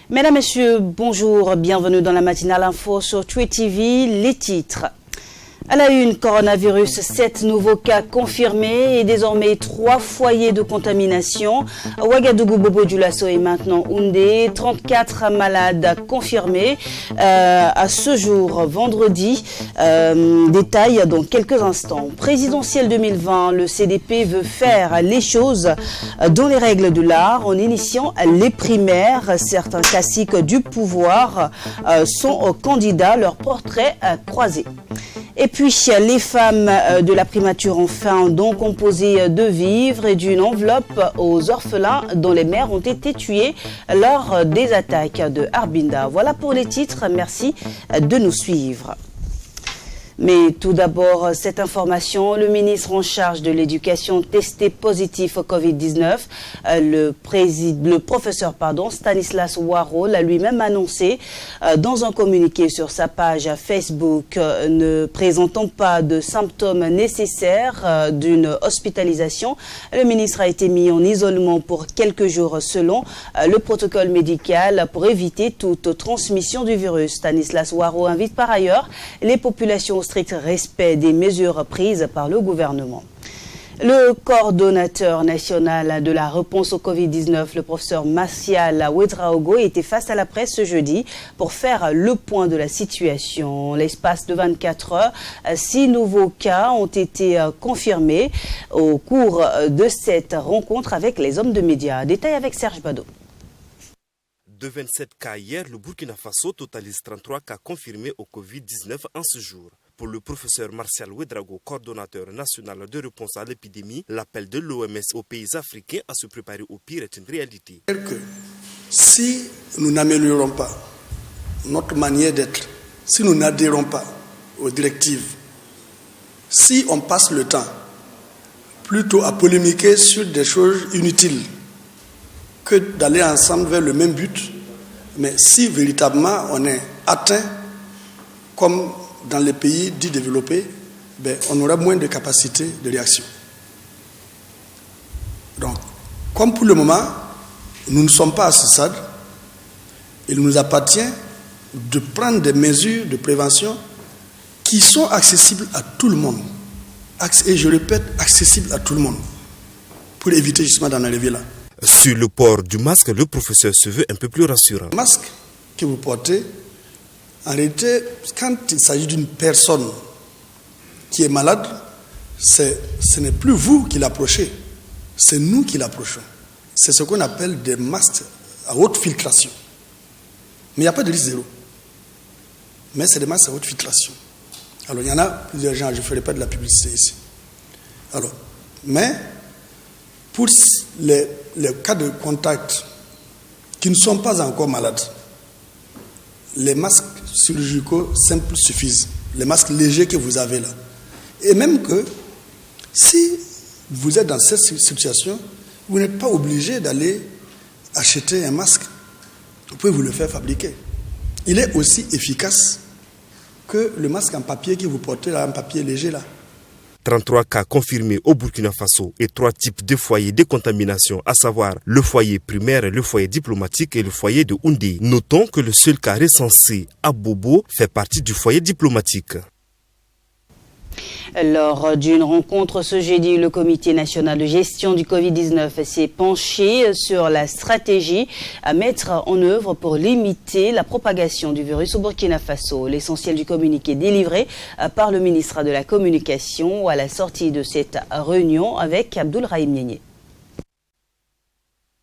Mesdames, Messieurs, bonjour, bienvenue dans la matinale info sur Twi TV. Les titres. À la une, coronavirus, 7 nouveaux cas confirmés et désormais 3 foyers de contamination. Ouagadougou, Bobo Dioulasso et maintenant Houndé, 34 malades confirmés à ce jour, vendredi. Détail dans quelques instants. Présidentielle 2020, le CDP veut faire les choses dans les règles de l'art en initiant les primaires. Certains classiques du pouvoir sont candidats, leurs portraits croisés. Et puis, les femmes de la primature enfin ont composé de vivres et d'une enveloppe aux orphelins dont les mères ont été tuées lors des attaques de Arbinda. Voilà pour les titres. Merci de nous suivre. Mais tout d'abord, cette information, le ministre en charge de l'éducation testé positif au Covid-19, le professeur Stanislas Waro l'a lui-même annoncé dans un communiqué sur sa page Facebook, ne présentant pas de symptômes nécessaires d'une hospitalisation. Le ministre a été mis en isolement pour quelques jours selon le protocole médical pour éviter toute transmission du virus. Stanislas Waro invite par ailleurs les populations au strict respect des mesures prises par le gouvernement. Le coordonnateur national de la réponse au Covid-19, le professeur Martial Ouedraogo, était face à la presse ce jeudi pour faire le point de la situation. En l'espace de 24 heures, 6 nouveaux cas ont été confirmés au cours de cette rencontre avec les hommes de médias. Détail avec Serge Bado. De 27 cas hier, le Burkina Faso totalise 33 cas confirmés au Covid-19 en ce jour. Pour le professeur Martial Ouedraogo, coordonnateur national de réponse à l'épidémie, l'appel de l'OMS aux pays africains à se préparer au pire est une réalité. Si nous n'améliorons pas notre manière d'être, si nous n'adhérons pas aux directives, si on passe le temps plutôt à polémiquer sur des choses inutiles que d'aller ensemble vers le même but, mais si véritablement on est atteint comme dans les pays dits développés, on aura moins de capacité de réaction. Donc, comme pour le moment, nous ne sommes pas à ce stade, il nous appartient de prendre des mesures de prévention qui sont accessibles à tout le monde. Et je répète, accessibles à tout le monde, pour éviter justement d'en arriver là. Sur le port du masque, le professeur se veut un peu plus rassurant. Le masque que vous portez, en réalité, quand il s'agit d'une personne qui est malade, ce n'est plus vous qui l'approchez, c'est nous qui l'approchons. C'est ce qu'on appelle des masques à haute filtration. Mais il n'y a pas de risque zéro. Mais c'est des masques à haute filtration. Alors, il y en a plusieurs gens, je ne ferai pas de la publicité ici. Alors, mais pour les cas de contact qui ne sont pas encore malades, les masques chirurgicaux simples suffisent. Les masques légers que vous avez là. Et même que si vous êtes dans cette situation, vous n'êtes pas obligé d'aller acheter un masque. Vous pouvez vous le faire fabriquer. Il est aussi efficace que le masque en papier que vous portez là, en papier léger là. 33 cas confirmés au Burkina Faso et 3 types de foyers de contamination, à savoir le foyer primaire, le foyer diplomatique et le foyer de Houndé. Notons que le seul cas recensé à Bobo fait partie du foyer diplomatique. Lors d'une rencontre ce jeudi, le Comité national de gestion du Covid-19 s'est penché sur la stratégie à mettre en œuvre pour limiter la propagation du virus au Burkina Faso. L'essentiel du communiqué délivré par le ministre de la Communication à la sortie de cette réunion avec Abdoul Rahim Niénié.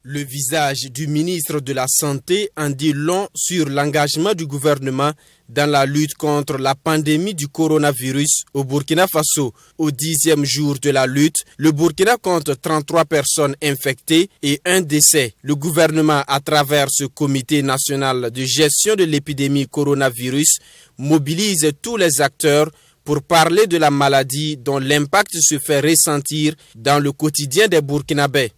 Le visage du ministre de la Santé en dit long sur l'engagement du gouvernement dans la lutte contre la pandémie du coronavirus au Burkina Faso. Au 10e jour de la lutte, le Burkina compte 33 personnes infectées et un décès. Le gouvernement, à travers ce comité national de gestion de l'épidémie coronavirus, mobilise tous les acteurs pour parler de la maladie dont l'impact se fait ressentir dans le quotidien des Burkinabés.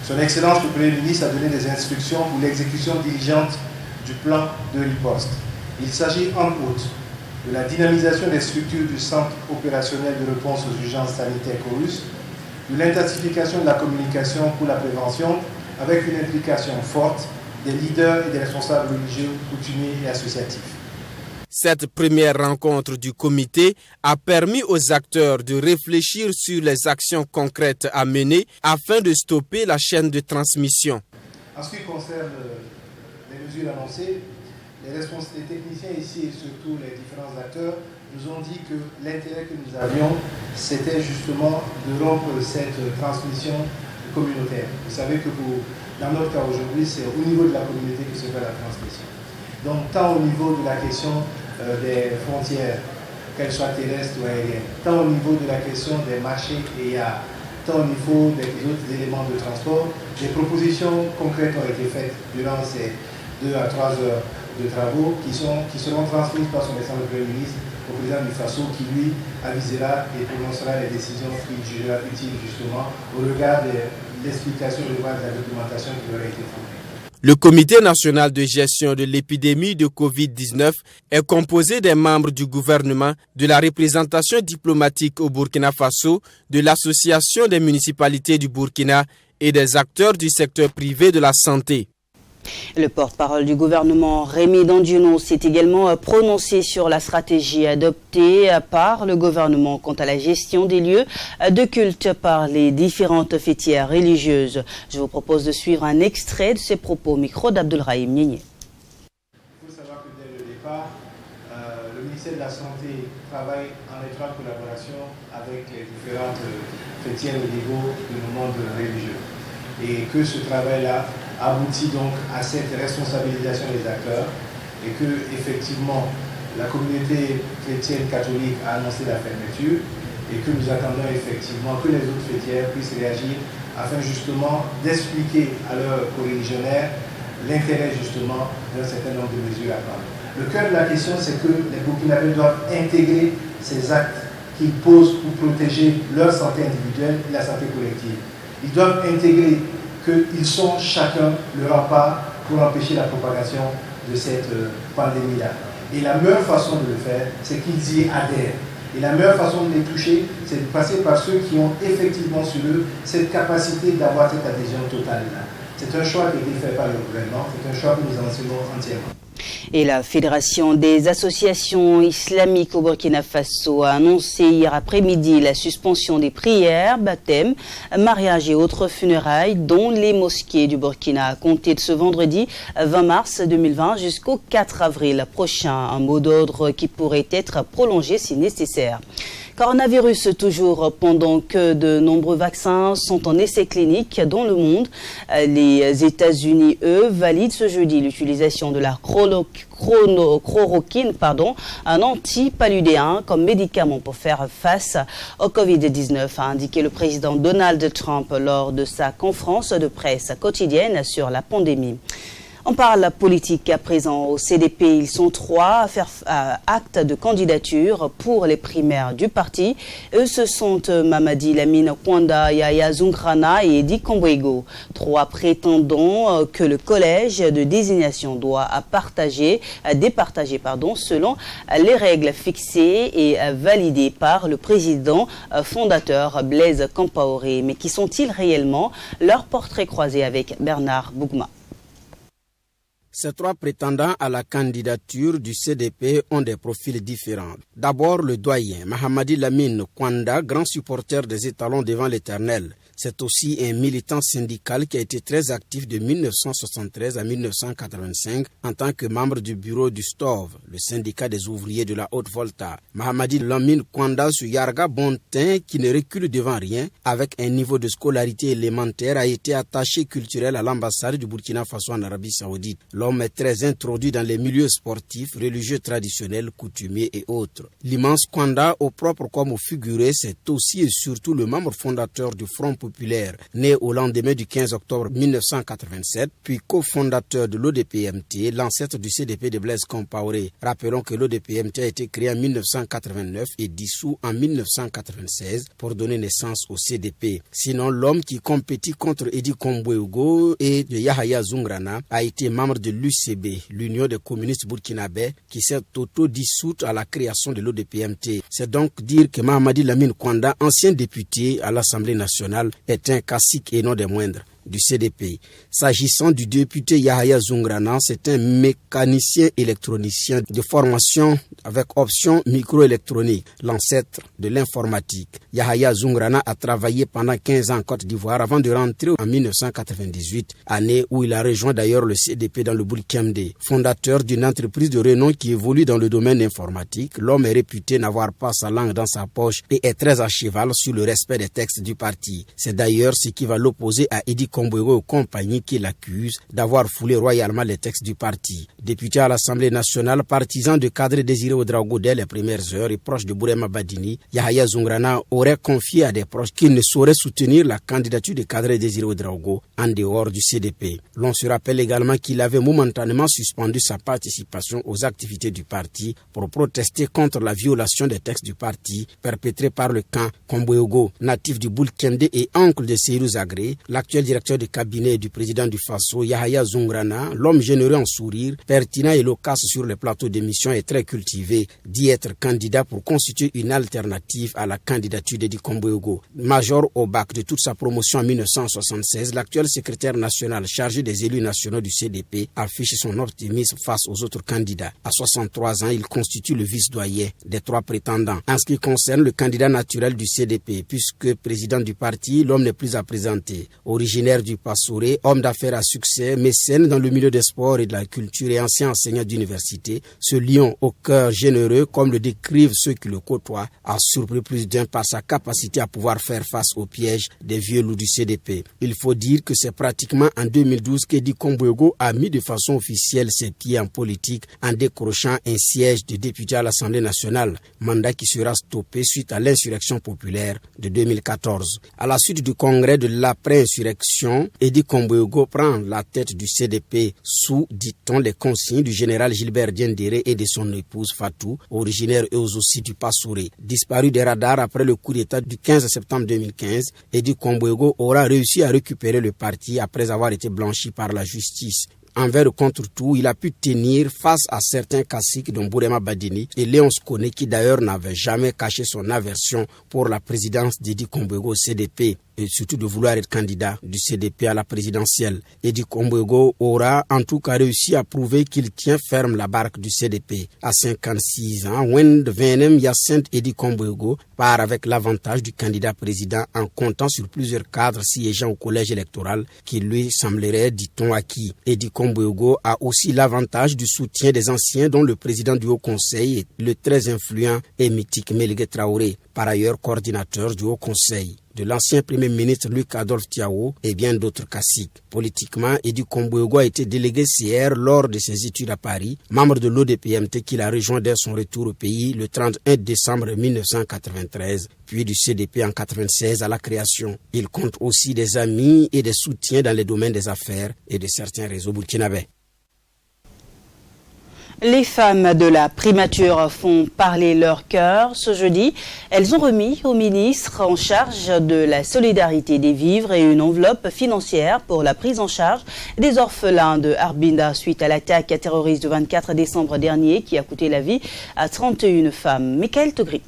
Son Excellence le Premier ministre a donné des instructions pour l'exécution diligente du plan de riposte. Il s'agit entre autres de la dynamisation des structures du centre opérationnel de réponse aux urgences sanitaires Chorus, de l'intensification de la communication pour la prévention avec une implication forte des leaders et des responsables religieux, coutumiers et associatifs. Cette première rencontre du comité a permis aux acteurs de réfléchir sur les actions concrètes à mener afin de stopper la chaîne de transmission. En ce qui concerne les mesures annoncées, les techniciens ici et surtout les différents acteurs nous ont dit que l'intérêt que nous avions, c'était justement de rompre cette transmission communautaire. Vous savez que dans notre cas aujourd'hui, c'est au niveau de la communauté que se fait la transmission. Donc tant au niveau de la question des frontières, qu'elles soient terrestres ou aériennes, tant au niveau de la question des marchés et tant au niveau des autres éléments de transport, des propositions concrètes ont été faites durant ces 2 à 3 heures de travaux qui seront transmises par son excellence le Premier ministre au président du Faso qui lui avisera et prononcera les décisions qu'il jugera utiles justement au regard de l'explication de la documentation qui leur a été fournie. Le Comité national de gestion de l'épidémie de Covid-19 est composé des membres du gouvernement, de la représentation diplomatique au Burkina Faso, de l'Association des municipalités du Burkina et des acteurs du secteur privé de la santé. Le porte-parole du gouvernement, Rémi Dandiono, s'est également prononcé sur la stratégie adoptée par le gouvernement quant à la gestion des lieux de culte par les différentes fêtières religieuses. Je vous propose de suivre un extrait de ses propos au micro d'Abdoulrahim Niénié. Il faut savoir que dès le départ, le ministère de la Santé travaille en étroite collaboration avec les différentes fêtières au niveau de nos mondes religieux. Et que ce travail-là aboutit donc à cette responsabilisation des acteurs et que effectivement la communauté chrétienne catholique a annoncé la fermeture et que nous attendons effectivement que les autres fêtières puissent réagir afin justement d'expliquer à leurs coreligionnaires l'intérêt justement d'un certain nombre de mesures à prendre. Le cœur de la question, c'est que les Burkinabés doivent intégrer ces actes qu'ils posent pour protéger leur santé individuelle et la santé collective. Ils doivent intégrer qu'ils sont chacun le rempart pour empêcher la propagation de cette pandémie-là. Et la meilleure façon de le faire, c'est qu'ils y adhèrent. Et la meilleure façon de les toucher, c'est de passer par ceux qui ont effectivement sur eux cette capacité d'avoir cette adhésion totale-là. C'est un choix qui a été fait par le gouvernement, c'est un choix que nous enseignons entièrement. Et la Fédération des associations islamiques au Burkina Faso a annoncé hier après-midi la suspension des prières, baptêmes, mariages et autres funérailles dont les mosquées du Burkina à compter de ce vendredi 20 mars 2020 jusqu'au 4 avril prochain. Un mot d'ordre qui pourrait être prolongé si nécessaire. Coronavirus toujours, pendant que de nombreux vaccins sont en essai clinique dans le monde. Les États-Unis, eux, valident ce jeudi l'utilisation de la chloroquine, un antipaludéen comme médicament pour faire face au Covid-19, a indiqué le président Donald Trump lors de sa conférence de presse quotidienne sur la pandémie. On parle politique à présent. Au CDP, ils sont 3 à faire acte de candidature pour les primaires du parti. Eux, ce sont Mamadi Lamine Kwanda, Yaya Zungrana et Edi Kombouego. 3 prétendants que le collège de désignation doit départager selon les règles fixées et validées par le président fondateur Blaise Compaoré. Mais qui sont-ils réellement? Leur portrait croisé avec Bernard Bougma. Ces 3 prétendants à la candidature du CDP ont des profils différents. D'abord, le doyen Mahamadi Lamine Kwanda, grand supporter des étalons devant l'Éternel. C'est aussi un militant syndical qui a été très actif de 1973 à 1985 en tant que membre du bureau du STOV, le syndicat des ouvriers de la Haute-Volta. Mahamadi Lamine Kwanda, ce Yarga Bontin qui ne recule devant rien, avec un niveau de scolarité élémentaire, a été attaché culturel à l'ambassade du Burkina Faso en Arabie Saoudite. L'homme est très introduit dans les milieux sportifs, religieux traditionnels, coutumiers et autres. L'immense Kwanda, au propre comme au figuré, c'est aussi et surtout le membre fondateur du Front populaire, né au lendemain du 15 octobre 1987, puis cofondateur de l'ODPMT, l'ancêtre du CDP de Blaise Compaoré. Rappelons que l'ODPMT a été créé en 1989 et dissous en 1996 pour donner naissance au CDP. Sinon, l'homme qui compétit contre Edi Kombouego et de Yahya Zungrana a été membre de l'UCB, l'Union des communistes burkinabés, qui s'est auto-dissoute à la création de l'ODPMT. C'est donc dire que Mahamadi Lamine Kwanda, ancien député à l'Assemblée nationale, est un cacique et non des moindres du CDP. S'agissant du député Yahaya Zoungrana, c'est un mécanicien électronicien de formation avec option microélectronique, l'ancêtre de l'informatique. Yahaya Zoungrana a travaillé pendant 15 ans en Côte d'Ivoire avant de rentrer en 1998, année où il a rejoint d'ailleurs le CDP dans le Boulkemde. Fondateur d'une entreprise de renom qui évolue dans le domaine informatique, l'homme est réputé n'avoir pas sa langue dans sa poche et est très à cheval sur le respect des textes du parti. C'est d'ailleurs ce qui va l'opposer à Edi Kombouego et compagnie qui l'accuse d'avoir foulé royalement les textes du parti. Député à l'Assemblée nationale, partisan de Kadri Désiré Ouedraogo dès les premières heures et proche de Bourema Badini, Yahaya Zoungrana aurait confié à des proches qu'il ne saurait soutenir la candidature de Kadri Désiré Ouedraogo en dehors du CDP. L'on se rappelle également qu'il avait momentanément suspendu sa participation aux activités du parti pour protester contre la violation des textes du parti perpétrés par le camp Kombouego, natif du Boulkemde et oncle de Seydou Zagré, l'actuel directeur de cabinet du président du Faso, Yahaya Zoungrana, l'homme généreux en sourire, pertinent et loquace sur les plateaux d'émission et très cultivé, dit être candidat pour constituer une alternative à la candidature d'Edi Kombouego. Major au bac de toute sa promotion en 1976, l'actuel secrétaire national chargé des élus nationaux du CDP affiche son optimisme face aux autres candidats. À 63 ans, il constitue le vice-doyen des 3 prétendants. En ce qui concerne le candidat naturel du CDP, puisque président du parti, l'homme n'est plus à présenter. Originaire du Passouré, homme d'affaires à succès, mécène dans le milieu des sports et de la culture et ancien enseignant d'université, ce lion au cœur généreux, comme le décrivent ceux qui le côtoient, a surpris plus d'un par sa capacité à pouvoir faire face aux pièges des vieux loups du CDP. Il faut dire que c'est pratiquement en 2012 qu'Edi Kombouego a mis de façon officielle ses pieds en politique en décrochant un siège de député à l'Assemblée nationale, mandat qui sera stoppé suite à l'insurrection populaire de 2014. À la suite du congrès de l'après-insurrection, Edi Kombouego prend la tête du CDP sous, dit-on, les consignes du général Gilbert Diendéré et de son épouse Fatou, originaire eux aussi du Passouré. Disparu des radars après le coup d'État du 15 septembre 2015, Edi Kombouego aura réussi à récupérer le parti après avoir été blanchi par la justice. Envers le contre-tout, il a pu tenir face à certains caciques dont Bourema Badini et Léonce Koné qui d'ailleurs n'avait jamais caché son aversion pour la présidence d'Edi Kombouego au CDP et surtout de vouloir être candidat du CDP à la présidentielle. Edi Kombouego aura en tout cas réussi à prouver qu'il tient ferme la barque du CDP. À 56 ans, Wend Venem Yacinthe Edi Kombouego part avec l'avantage du candidat président en comptant sur plusieurs cadres siégeant au collège électoral qui lui semblerait, dit-on, acquis. Edi Kombouego a aussi l'avantage du soutien des anciens dont le président du Haut Conseil est le très influent et mythique Melgue Traoré, par ailleurs coordinateur du Haut Conseil, de l'ancien premier ministre Luc Adolphe Tiao et bien d'autres caciques. Politiquement, Edi Kombouego a été délégué CR lors de ses études à Paris, membre de l'ODPMT qu'il a rejoint dès son retour au pays le 31 décembre 1993, puis du CDP en 1996 à la création. Il compte aussi des amis et des soutiens dans les domaines des affaires et de certains réseaux burkinabés. Les femmes de la primature font parler leur cœur. Ce jeudi, elles ont remis au ministre en charge de la solidarité des vivres et une enveloppe financière pour la prise en charge des orphelins de Arbinda suite à l'attaque terroriste du 24 décembre dernier qui a coûté la vie à 31 femmes. Michael Togri.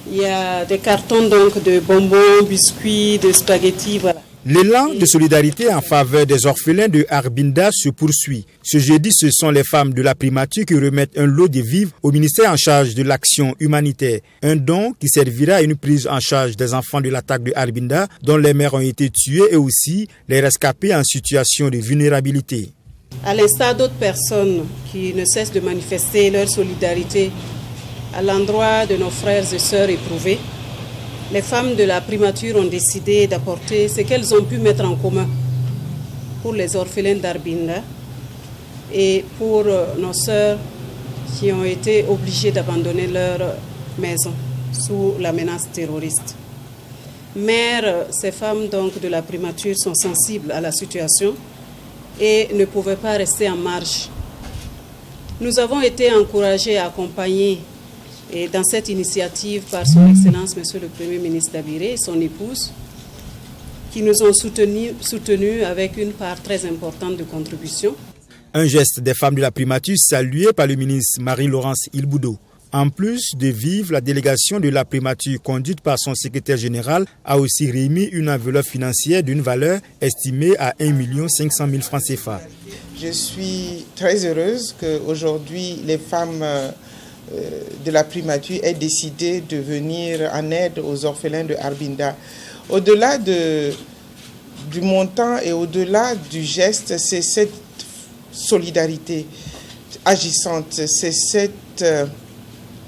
Il y a des cartons donc de bonbons, biscuits, de spaghettis, voilà. L'élan de solidarité en faveur des orphelins de Arbinda se poursuit. Ce jeudi, ce sont les femmes de la primature qui remettent un lot de vivres au ministère en charge de l'action humanitaire. Un don qui servira à une prise en charge des enfants de l'attaque de Arbinda dont les mères ont été tuées et aussi les rescapés en situation de vulnérabilité. À l'instar d'autres personnes qui ne cessent de manifester leur solidarité à l'endroit de nos frères et sœurs éprouvés, les femmes de la primature ont décidé d'apporter ce qu'elles ont pu mettre en commun pour les orphelins d'Arbinda et pour nos sœurs qui ont été obligées d'abandonner leur maison sous la menace terroriste. Mais ces femmes donc de la primature sont sensibles à la situation et ne pouvaient pas rester en marge. Nous avons été encouragés et accompagnés et dans cette initiative par son Excellence, Monsieur le Premier ministre Dabiré et son épouse, qui nous ont soutenus avec une part très importante de contribution. Un geste des femmes de la primature salué par le ministre Marie-Laurence Ilboudo. En plus de vivre, la délégation de la primature conduite par son secrétaire général a aussi remis une enveloppe financière d'une valeur estimée à 1 500 000 francs CFA. Je suis très heureuse qu'aujourd'hui les femmes de la primature aient décidé de venir en aide aux orphelins de Arbinda. Au-delà du montant et au-delà du geste, c'est cette solidarité agissante, c'est cette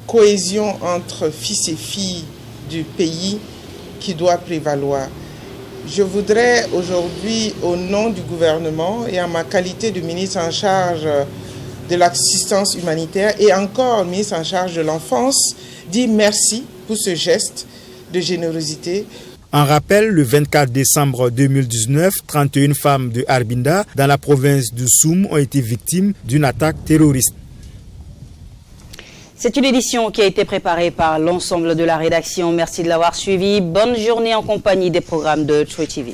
cohésion entre fils et filles du pays qui doit prévaloir. Je voudrais aujourd'hui, au nom du gouvernement et en ma qualité de ministre en charge de l'assistance humanitaire et encore ministre en charge de l'enfance, dire merci pour ce geste de générosité. En rappel, le 24 décembre 2019, 31 femmes de Arbinda dans la province de Soum ont été victimes d'une attaque terroriste. C'est une édition qui a été préparée par l'ensemble de la rédaction. Merci de l'avoir suivi. Bonne journée en compagnie des programmes de True TV.